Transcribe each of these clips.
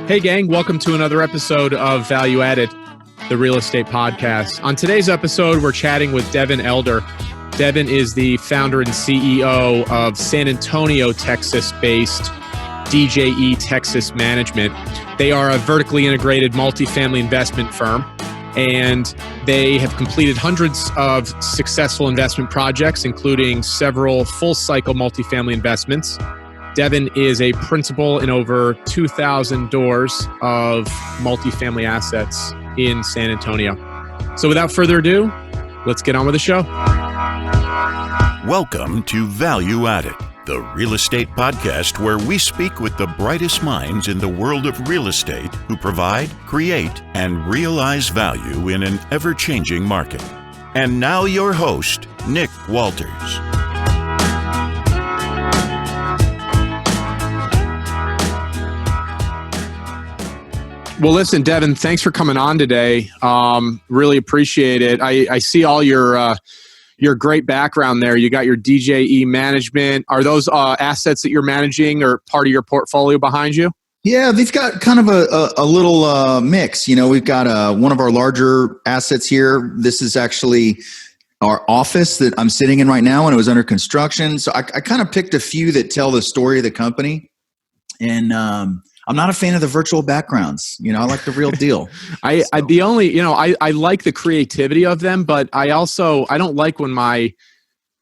Hey gang, welcome to another episode of Value Added, the real estate podcast. On today's episode, we're chatting with Devin Elder. Devin is the founder and CEO of San Antonio, Texas-based DJE Texas Management. They are a vertically integrated multifamily investment firm, and they have completed hundreds of successful investment projects, including several full-cycle multifamily investments. Devin is a principal in over 2,000 doors of multifamily assets in San Antonio. So without further ado, let's get on with the show. Welcome to Value Added, the real estate podcast where we speak with the brightest minds in the world of real estate who provide, create, and realize value in an ever-changing market. And now your host, Nick Walters. Well, listen, Devin, thanks for coming on today. Really appreciate it. I see all your great background there. You got your DJE management. Are those assets that you're managing or part of your portfolio behind you? Yeah, they've got kind of a little mix. You know, we've got one of our larger assets here. This is actually our office that I'm sitting in right now, and it was under construction. So I kind of picked a few that tell the story of the company. And I'm not a fan of the virtual backgrounds. You know, I like the real deal. I like the creativity of them, but I don't like when my,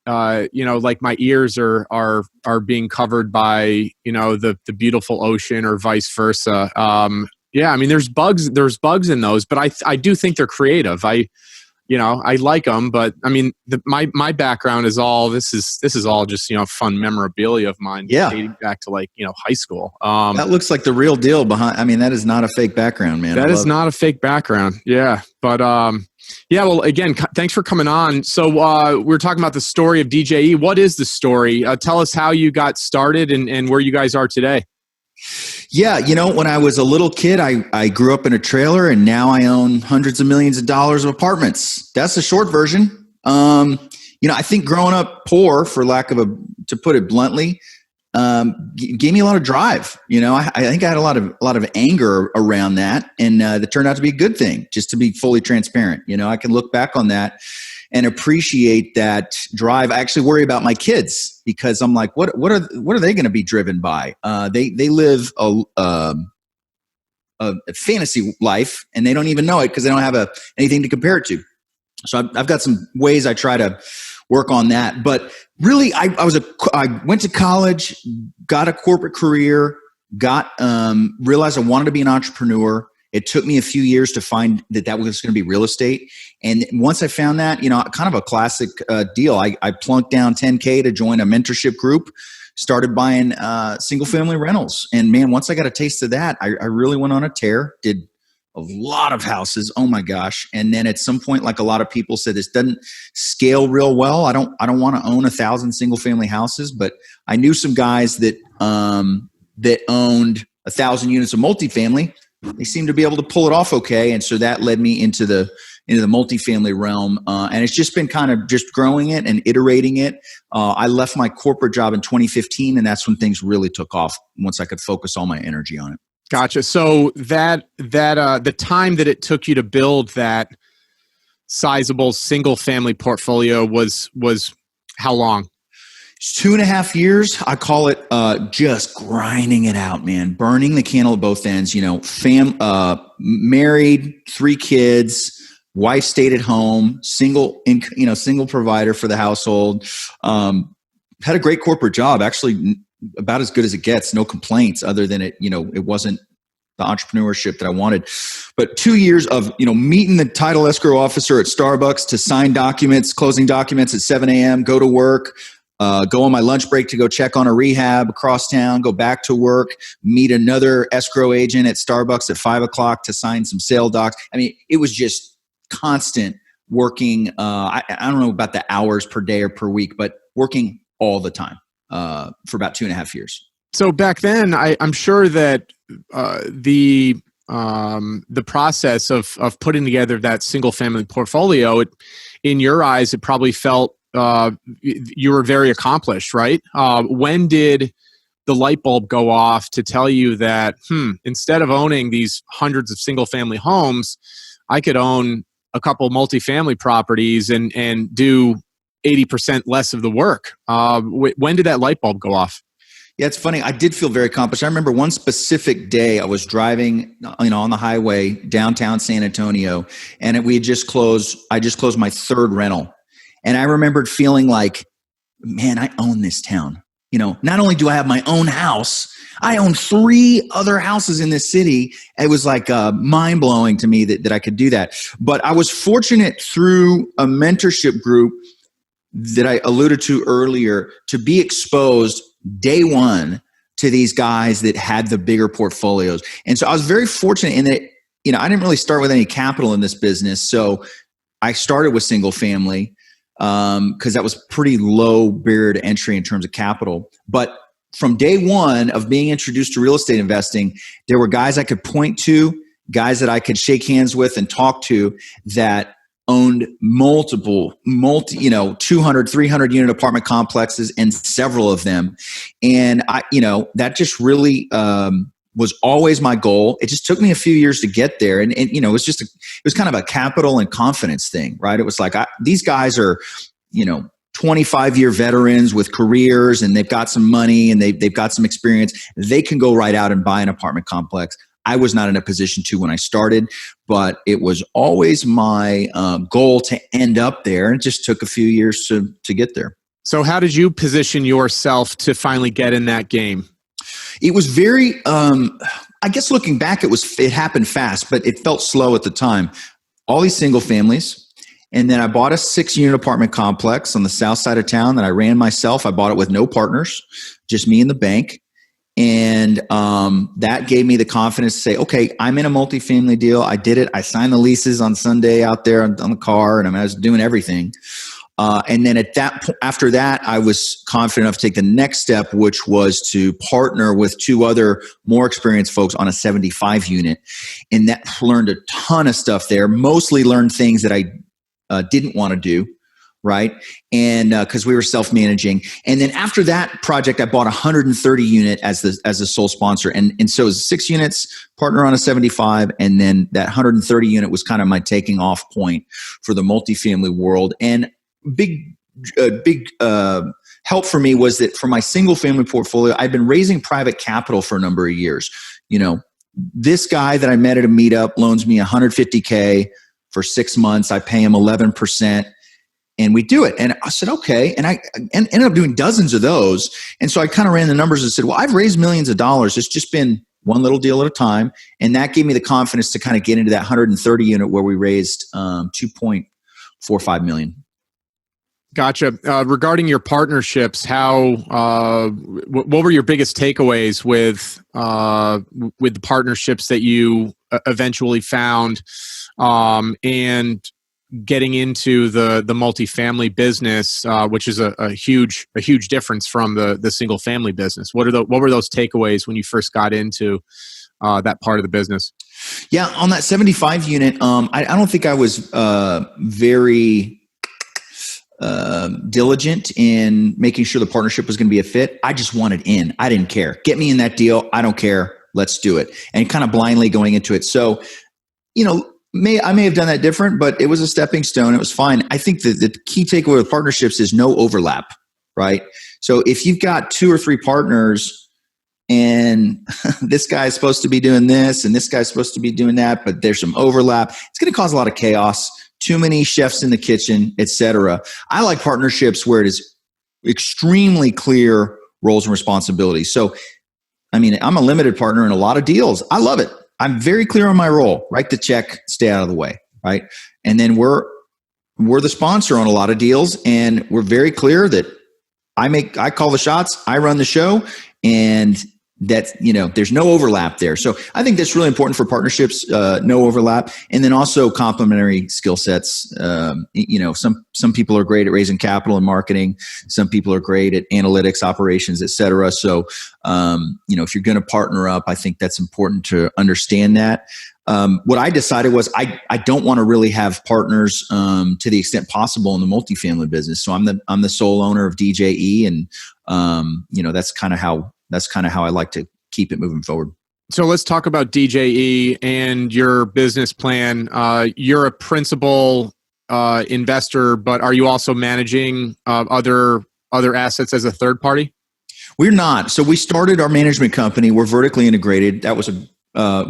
like my ears are being covered by, the beautiful ocean or vice versa. Yeah, I mean, there's bugs in those, but I do think they're creative. I like them, but I mean, my background is all, this is all just, fun memorabilia of mine. Yeah. Dating back to high school. That looks like the real deal behind. I mean, that is not a fake background, man. That is not a fake background. Yeah. But, well, again, thanks for coming on. So, we're talking about the story of DJE. What is the story? Tell us how you got started and where you guys are today. Yeah, when I was a little kid, I grew up in a trailer, and now I own hundreds of millions of dollars of apartments. That's the short version. I think growing up poor, for lack of to put it bluntly, gave me a lot of drive. I think I had a lot of anger around that, and that turned out to be a good thing. Just to be fully transparent, I can look back on that and appreciate that drive. I actually worry about my kids because I'm like, what are they going to be driven by? They live a fantasy life, and they don't even know it because they don't have anything to compare it to. So I've got some ways I try to work on that. But really, I went to college, got a corporate career, realized I wanted to be an entrepreneur. It took me a few years to find that was going to be real estate. And once I found that, kind of a classic deal, I plunked down $10K to join a mentorship group, started buying single family rentals. And man, once I got a taste of that, I really went on a tear, did a lot of houses. Oh my gosh. And then at some point, like a lot of people said, this doesn't scale real well. I don't want to own 1,000 single family houses, but I knew some guys that owned 1,000 units of multifamily. They seem to be able to pull it off okay. And so that led me into the multifamily realm. And it's just been kind of just growing it and iterating it. I left my corporate job in 2015, and that's when things really took off once I could focus all my energy on it. Gotcha. So the time that it took you to build that sizable single family portfolio was how long? 2.5 years. I call it just grinding it out, man. Burning the candle at both ends. Married, 3 kids, wife stayed at home, single provider for the household. Had a great corporate job, actually about as good as it gets. No complaints, other than it wasn't the entrepreneurship that I wanted. But 2 years of meeting the title escrow officer at Starbucks to sign documents, closing documents at 7 a.m. Go to work. Go on my lunch break to go check on a rehab across town, go back to work, meet another escrow agent at Starbucks at 5 o'clock to sign some sale docs. I mean, it was just constant working. I don't know about the hours per day or per week, but working all the time for about 2.5 years. So back then, I'm sure that the process of putting together that single family portfolio, in your eyes, it probably felt you were very accomplished, right? When did the light bulb go off to tell you that, instead of owning these hundreds of single family homes, I could own a couple multifamily properties and do 80% less of the work? When did that light bulb go off? Yeah, it's funny. I did feel very accomplished. I remember one specific day I was driving, on the highway downtown San Antonio, and I just closed my third rental. And I remembered feeling like, man, I own this town. Not only do I have my own house, I own 3 other houses in this city. It was like mind blowing to me that I could do that. But I was fortunate through a mentorship group that I alluded to earlier to be exposed day one to these guys that had the bigger portfolios. And so I was very fortunate in that, I didn't really start with any capital in this business. So I started with single family because that was pretty low barrier to entry in terms of capital. But from day one of being introduced to real estate investing, there were guys I could point to, guys that I could shake hands with and talk to that owned multi 200, 300 unit apartment complexes, and several of them. And that just really was always my goal. It just took me a few years to get there. And it was kind of a capital and confidence thing, right? It was like, these guys are, 25-year veterans with careers, and they've got some money and they've got some experience. They can go right out and buy an apartment complex. I was not in a position to when I started, but it was always my goal to end up there. And it just took a few years to get there. So how did you position yourself to finally get in that game? It was very, I guess looking back, it happened fast, but it felt slow at the time. All these single families. And then I bought a 6-unit apartment complex on the south side of town that I ran myself. I bought it with no partners, just me and the bank. And that gave me the confidence to say, okay, I'm in a multifamily deal. I did it. I signed the leases on Sunday out there on the car, and I was doing everything. And then after that, I was confident enough to take the next step, which was to partner with 2 other more experienced folks on a 75 unit. And that learned a ton of stuff there, mostly learned things that I didn't want to do. Right. And because we were self-managing. And then after that project, I bought a 130 unit as a sole sponsor. And so it was 6 units, partner on a 75. And then that 130 unit was kind of my taking off point for the multifamily world. And big help for me was that for my single family portfolio, I've been raising private capital for a number of years. This guy that I met at a meetup loans me $150K for 6 months. I pay him 11%. And we do it. And I said, okay. And I ended up doing dozens of those. And so I kind of ran the numbers and said, well, I've raised millions of dollars. It's just been one little deal at a time. And that gave me the confidence to kind of get into that 130 unit where we raised $2.45 million. Gotcha. Regarding your partnerships, what were your biggest takeaways with the partnerships that you eventually found, and getting into the multifamily business, which is a huge difference from the single family business? What were those takeaways when you first got into that part of the business? Yeah, on that 75 unit, I don't think I was very diligent in making sure the partnership was going to be a fit. I just wanted in. I didn't care. Get me in that deal. I don't care. Let's do it. And kind of blindly going into it. So, I may have done that different, but it was a stepping stone. It was fine. I think that the key takeaway with partnerships is no overlap, right? So if you've got 2 or 3 partners and this guy's supposed to be doing this and this guy's supposed to be doing that, but there's some overlap, it's going to cause a lot of chaos, too many chefs in the kitchen, etc. I like partnerships where it is extremely clear roles and responsibilities. So, I'm a limited partner in a lot of deals. I love it. I'm very clear on my role. Write the check, stay out of the way, right? And then we're the sponsor on a lot of deals, and we're very clear that I call the shots, I run the show, and that, there's no overlap there. So I think that's really important for partnerships, no overlap. And then also complementary skill sets. Some people are great at raising capital and marketing. Some people are great at analytics, operations, et cetera. So, if you're going to partner up, I think that's important to understand that. What I decided was I don't want to really have partners to the extent possible in the multifamily business. So I'm the sole owner of DJE, and that's kind of how I like to keep it moving forward. So let's talk about DJE and your business plan. You're a principal investor, but are you also managing other assets as a third party? We're not. So we started our management company. We're vertically integrated. That was a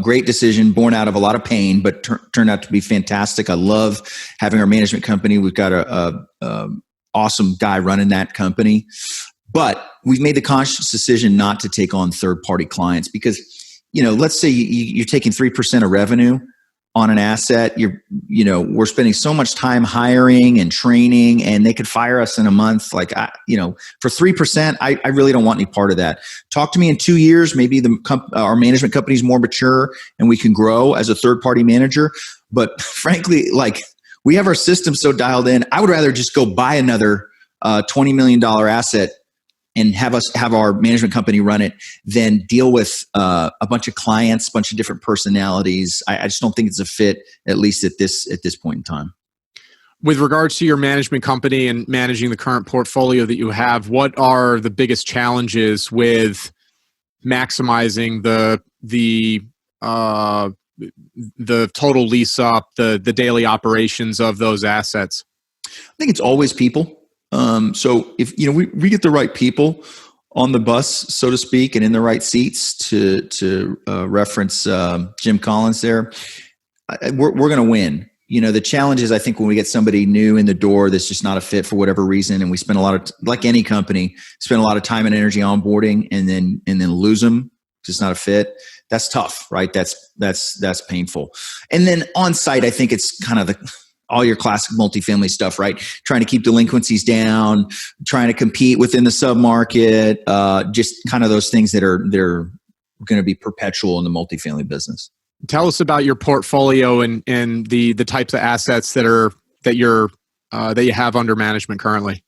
great decision born out of a lot of pain, but turned out to be fantastic. I love having our management company. We've got a awesome guy running that company. But we've made the conscious decision not to take on third-party clients because, let's say you're taking 3% of revenue on an asset. We're spending so much time hiring and training, and they could fire us in a month. For 3%, I really don't want any part of that. Talk to me in 2 years. Maybe our management company is more mature and we can grow as a third-party manager. But frankly, we have our system so dialed in. I would rather just go buy another $20 million asset and have our management company run it than deal with a bunch of clients, a bunch of different personalities. I just don't think it's a fit, at least at this point in time. With regards to your management company and managing the current portfolio that you have, what are the biggest challenges with maximizing the total lease up, the daily operations of those assets? I think it's always people. So if we get the right people on the bus, so to speak, and in the right seats, to reference Jim Collins there, we're going to win. The challenge is, I think, when we get somebody new in the door that's just not a fit for whatever reason, and we spend a lot of, like any company, spend a lot of time and energy onboarding, and then lose them because it's not a fit. That's tough, right? That's painful. And then on site, I think it's kind of all your classic multifamily stuff, right? Trying to keep delinquencies down, trying to compete within the submarket, just kind of those things they're going to be perpetual in the multifamily business. Tell us about your portfolio and the types of assets that you have under management currently.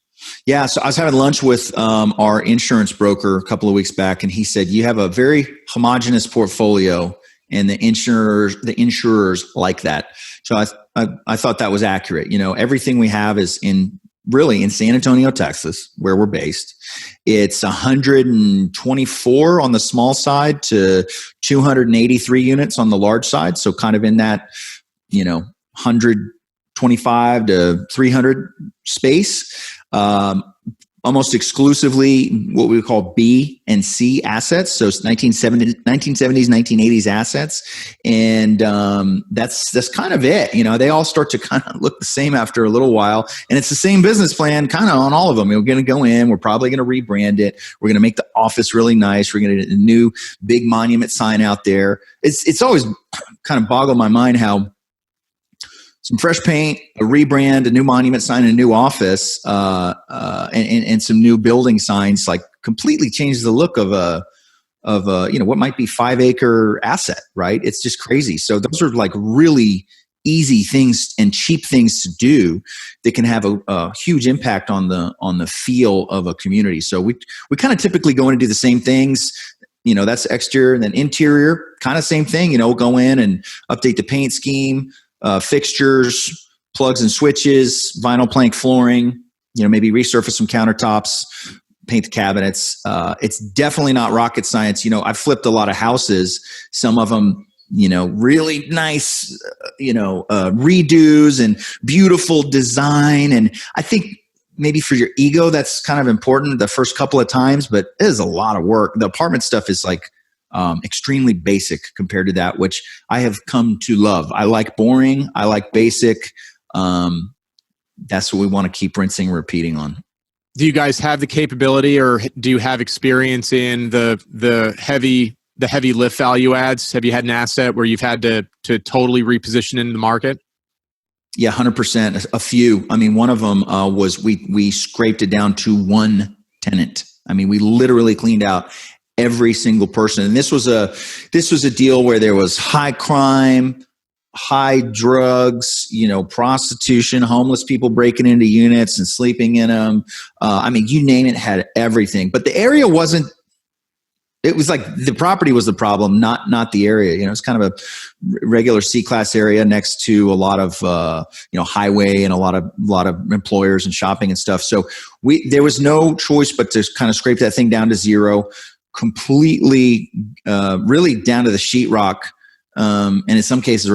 Yeah, so I was having lunch with our insurance broker a couple of weeks back, and he said you have a very homogenous portfolio, and the insurers like that. So I thought that was accurate. Everything we have is in San Antonio, Texas, where we're based. It's 124 on the small side to 283 units on the large side. So kind of in that, 125 to 300 space. Almost exclusively what we would call B and C assets. So 1970s, 1980s assets. And that's kind of it. They all start to kind of look the same after a little while. And it's the same business plan kind of on all of them. We're going to go in. We're probably going to rebrand it. We're going to make the office really nice. We're going to get a new big monument sign out there. It's always kind of boggled my mind how some fresh paint, a rebrand, a new monument sign, a new office, and some new building signs, completely changes the look of what might be 5-acre asset, right? It's just crazy. So those are really easy things and cheap things to do that can have a huge impact on the feel of a community. So we kind of typically go in and do the same things. That's exterior, and then interior, kind of same thing. We'll go in and update the paint scheme. Fixtures, plugs and switches, vinyl plank flooring, maybe resurface some countertops, paint the cabinets. It's definitely not rocket science. I've flipped a lot of houses, some of them, really nice, redos and beautiful design. And I think maybe for your ego, that's kind of important the first couple of times, but it is a lot of work. The apartment stuff is extremely basic compared to that, which I have come to love. I like boring. I like basic. That's what we want to keep rinsing and repeating on. Do you guys have the capability, or do you have experience in the heavy lift value adds? Have you had an asset where you've had to totally reposition into the market? Yeah, 100%. A few. I mean, one of them was we scraped it down to one tenant. I mean, we literally cleaned out every single person. And this was a deal where there was high crime, high drugs, prostitution, homeless people breaking into units and sleeping in them. You name it, had everything. But the area wasn't. It was like the property was the problem, not the area. It's kind of a regular C-class area next to a lot of highway and a lot of employers and shopping and stuff. So there was no choice but to kind of scrape that thing down to zero, completely, really down to the sheetrock. And in some cases,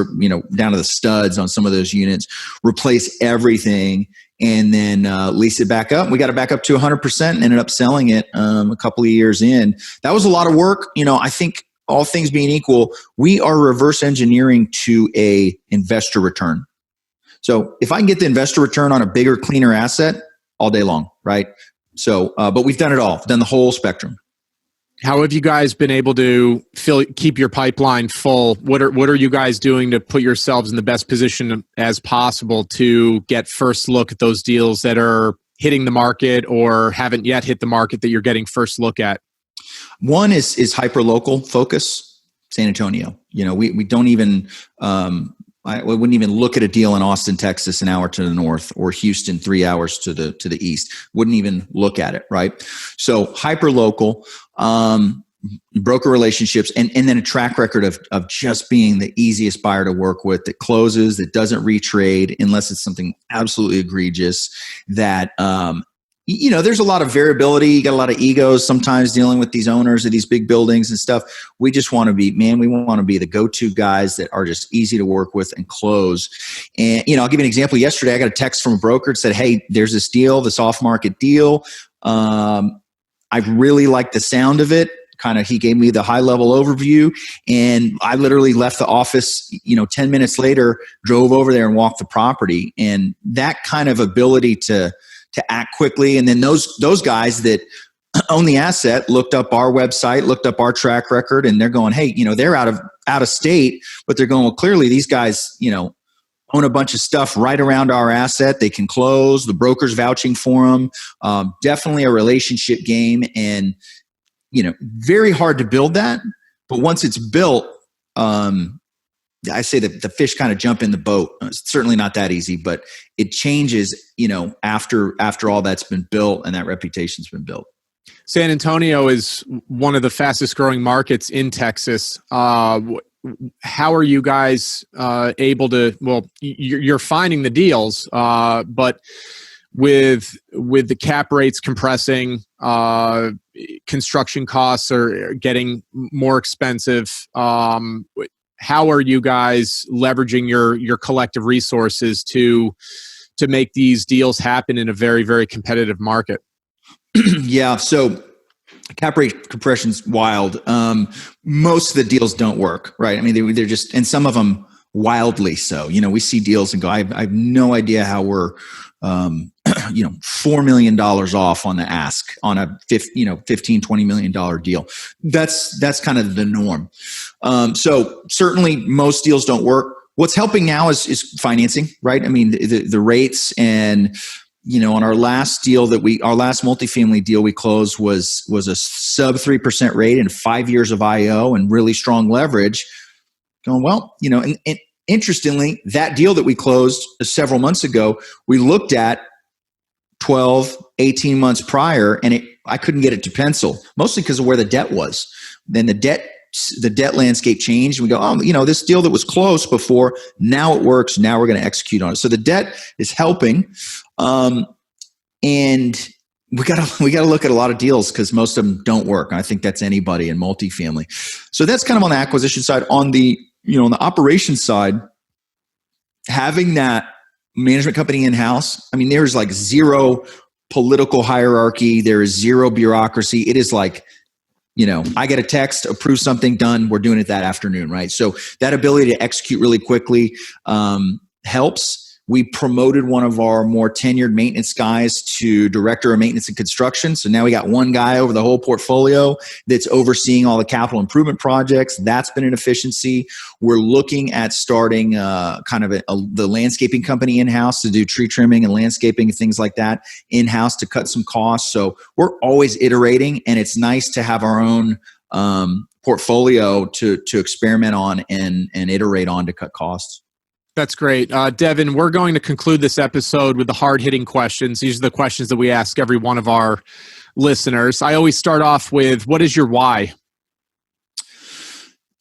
down to the studs on some of those units, replace everything, and then lease it back up. We got it back up to 100% and ended up selling it a couple of years in. That was a lot of work. I think all things being equal, we are reverse engineering to a investor return. So if I can get the investor return on a bigger, cleaner asset, all day long, right? So, but we've done it all, done the whole spectrum. How have you guys been able to keep your pipeline full? What are you guys doing to put yourselves in the best position as possible to get first look at those deals that are hitting the market or haven't yet hit the market that you're getting first look at? One is hyper-local focus, San Antonio. We don't even, I wouldn't even look at a deal in Austin, Texas, an hour to the north, or Houston, 3 hours to the east. Wouldn't even look at it, right? So hyper-local. Broker relationships, and then a track record of just being the easiest buyer to work with, that closes, that doesn't retrade unless it's something absolutely egregious, that there's a lot of variability. You got a lot of egos sometimes dealing with these owners of these big buildings and stuff. We just want to be, we want to be the go-to guys that are just easy to work with and close. And, I'll give you an example. Yesterday, I got a text from a broker that said, hey, there's this deal, this off-market deal. I really like the sound of it. He gave me the high level overview, and I literally left the office, 10 minutes later, drove over there and walked the property. And that kind of ability to act quickly. And then those guys that own the asset looked up our website, looked up our track record, and they're going, hey, they're out of state, but they're going, well, clearly these guys, own a bunch of stuff right around our asset. They can close. The broker's vouching for them. Definitely a relationship game, and very hard to build that. But once it's built, I say that the fish kind of jump in the boat. It's certainly not that easy, but it changes. After all that's been built and that reputation's been built. San Antonio is one of the fastest growing markets in Texas. How are you guys able to? Well, you're finding the deals, but with the cap rates compressing, construction costs are getting more expensive. How are you guys leveraging your collective resources to make these deals happen in a very, very competitive market? Yeah. So cap rate compression's wild. Most of the deals don't work, right? They're just, and some of them wildly so. We see deals and go, I have no idea how we're, $4 million off on the ask on a $15-20 million deal. That's kind of the norm. So certainly most deals don't work. What's helping now is financing, right? The rates, and on our last deal our last multifamily deal we closed was a sub 3% rate and 5 years of IO and really strong leverage. Going, well, and interestingly, that deal that we closed several months ago, we looked at 12, 18 months prior, and I couldn't get it to pencil, mostly because of where the debt was. Then the debt landscape changed. We go, oh, this deal that was close before, now it works. Now we're going to execute on it. So the debt is helping. And we got to look at a lot of deals because most of them don't work. I think that's anybody in multifamily. So that's kind of on the acquisition side. On the on the operations side, having that management company in-house, there's like zero political hierarchy. There is zero bureaucracy. It is like, I get a text, approve something, done. We're doing it that afternoon, right? So that ability to execute really quickly helps. We promoted one of our more tenured maintenance guys to director of maintenance and construction. So now we got one guy over the whole portfolio that's overseeing all the capital improvement projects. That's been an efficiency. We're looking at starting the landscaping company in-house to do tree trimming and landscaping and things like that in-house to cut some costs. So we're always iterating, and it's nice to have our own portfolio to experiment on and iterate on to cut costs. That's great. Devin, we're going to conclude this episode with the hard-hitting questions. These are the questions that we ask every one of our listeners. I always start off with, what is your why?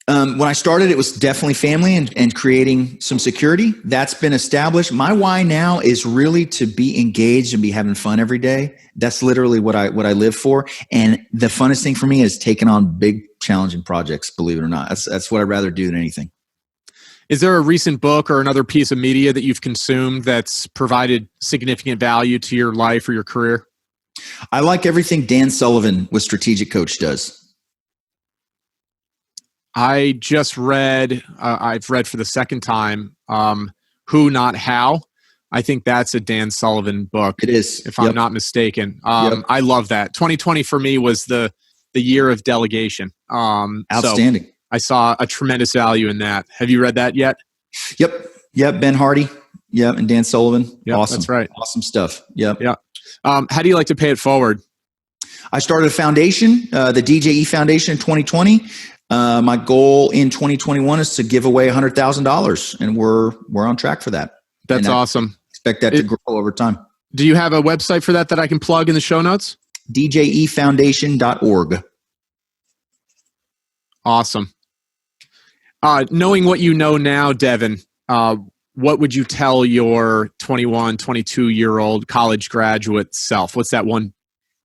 When I started, it was definitely family and creating some security. That's been established. My why now is really to be engaged and be having fun every day. That's literally what I live for. And the funnest thing for me is taking on big, challenging projects, believe it or not. That's what I'd rather do than anything. Is there a recent book or another piece of media that you've consumed that's provided significant value to your life or your career? I like everything Dan Sullivan with Strategic Coach does. I just read, I've read for the second time, Who Not How. I think that's a Dan Sullivan book. It is. If I'm not mistaken. I love that. 2020 for me was the year of delegation. Outstanding. So I saw a tremendous value in that. Have you read that yet? Yep. Ben Hardy. Yep. And Dan Sullivan. Yep, awesome. That's right. Awesome stuff. Yep. Yeah. How do you like to pay it forward? I started a foundation, the DJE Foundation in 2020. My goal in 2021 is to give away $100,000, and we're on track for that. That's awesome. Expect that to grow over time. Do you have a website for that I can plug in the show notes? DJEfoundation.org. Awesome. Knowing what you know now, Devin, what would you tell your 21, 22-year-old college graduate self? What's that one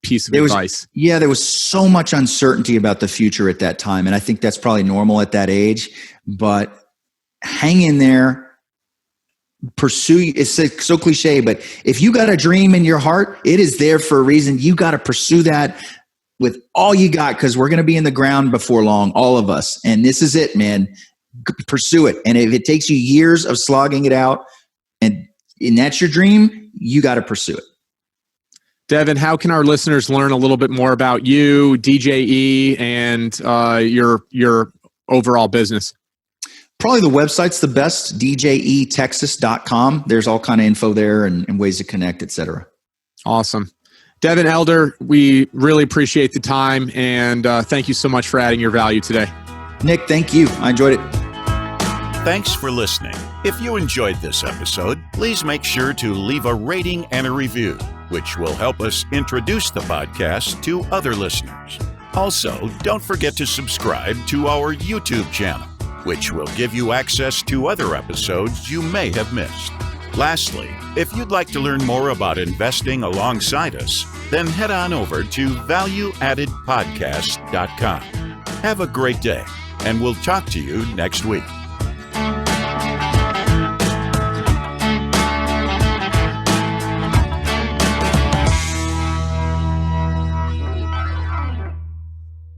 piece of advice? There was so much uncertainty about the future at that time, and I think that's probably normal at that age. But hang in there. Pursue. It's so cliche, but if you got a dream in your heart, it is there for a reason. You got to pursue that with all you got, because we're going to be in the ground before long, all of us. And this is it, man. Pursue it. And if it takes you years of slogging it out, and that's your dream, you got to pursue it. Devin, how can our listeners learn a little bit more about you, DJE, and your overall business? Probably the website's the best, djetexas.com. There's all kind of info there and ways to connect, etc. Awesome. Devin Elder, we really appreciate the time, and thank you so much for adding your value today. Nick, thank you. I enjoyed it. Thanks for listening. If you enjoyed this episode, please make sure to leave a rating and a review, which will help us introduce the podcast to other listeners. Also, don't forget to subscribe to our YouTube channel, which will give you access to other episodes you may have missed. Lastly, if you'd like to learn more about investing alongside us, then head on over to valueaddedpodcast.com. Have a great day, and we'll talk to you next week.